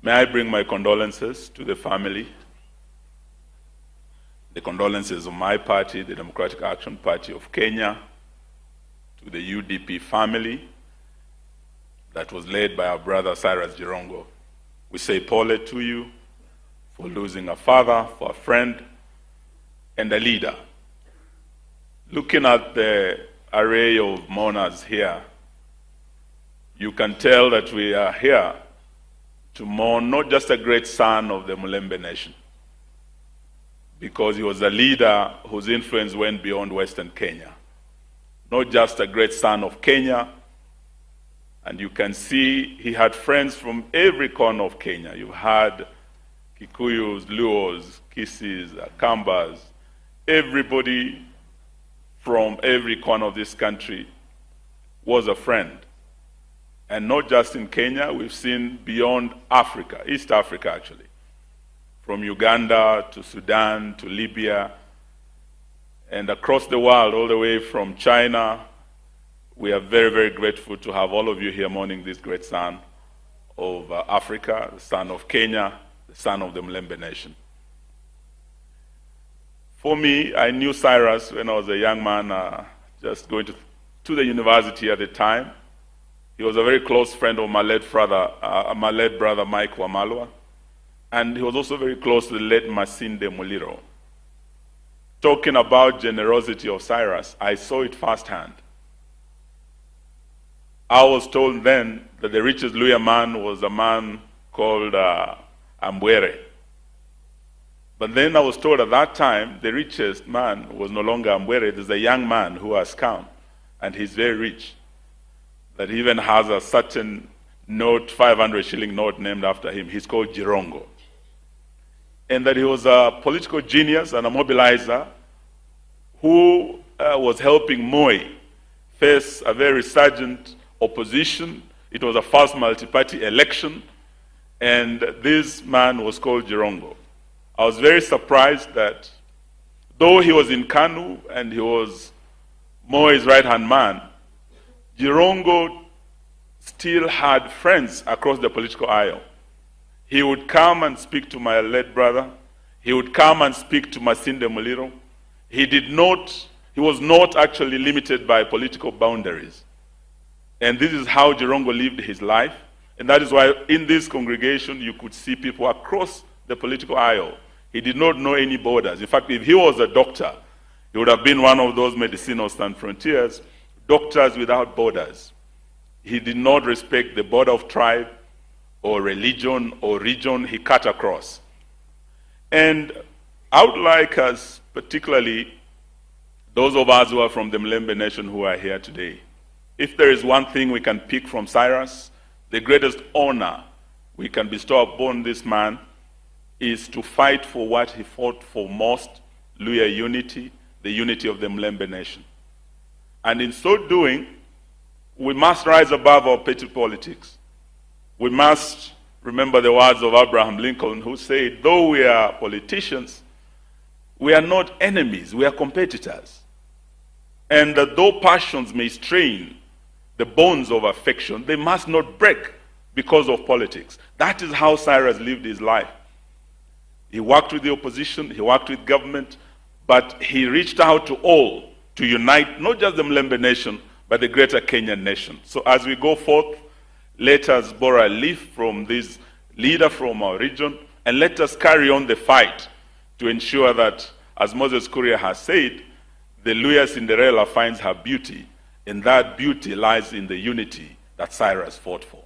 May I bring my condolences to the family, the condolences of my party, the Democratic Action Party of Kenya, to the UDP family that was led by our brother Cyrus Jirongo. We say pole to you for losing a father, for a friend, and a leader. Looking at the array of mourners here, you can tell that we are here to mourn not just a great son of the Mulembe Nation, because he was a leader whose influence went beyond Western Kenya. Not just a great son of Kenya, and you can see he had friends from every corner of Kenya. You had Kikuyus, Luos, Kisis, Kambas, everybody from every corner of this country was a friend. And not just in Kenya, we've seen beyond Africa, East Africa actually, from Uganda to Sudan to Libya, and across the world, all the way from China. We are very, very grateful to have all of you here mourning this great son of Africa, the son of Kenya, the son of the Mulembe Nation. For me, I knew Cyrus when I was a young man, just going to the university at the time. He was a very close friend of my late brother Mike Wamalwa, and he was also very close to the late Masinde Muliro. Talking about generosity of Cyrus, I saw it firsthand. I was told then that the richest Luhya man was a man called Ambwere. But then I was told at that time the richest man was no longer Ambwere. There's a young man who has come, and he's very rich, that he even has a certain note, 500 shilling note named after him. He's called Jirongo. And that he was a political genius and a mobilizer who was helping Moi face a very resurgent opposition. It was a first multi-party election, and this man was called Jirongo. I was very surprised that though he was in Kanu and he was Moi's right-hand man, Jirongo still had friends across the political aisle. He would come and speak to my late brother. He would come and speak to Masinde Muliro. He was not actually limited by political boundaries. And this is how Jirongo lived his life. And that is why in this congregation you could see people across the political aisle. He did not know any borders. In fact, if he was a doctor, he would have been one of those Medicinos Sans Frontiers, doctors without borders. He did not respect the border of tribe or religion or region. He cut across. And I would like us, particularly those of us who are from the Mulembe Nation who are here today, if there is one thing we can pick from Cyrus, the greatest honor we can bestow upon this man is to fight for what he fought for most, Luhya unity, the unity of the Mulembe Nation. And in so doing, we must rise above our petty politics. We must remember the words of Abraham Lincoln, who said, though we are politicians, we are not enemies, we are competitors. And though passions may strain the bonds of affection, they must not break because of politics. That is how Cyrus lived his life. He worked with the opposition, he worked with government, but he reached out to all to unite not just the Mulembe Nation, but the greater Kenyan nation. So as we go forth, let us borrow a leaf from this leader from our region, and let us carry on the fight to ensure that, as Moses Kuria has said, the Luhya Cinderella finds her beauty, and that beauty lies in the unity that Cyrus fought for.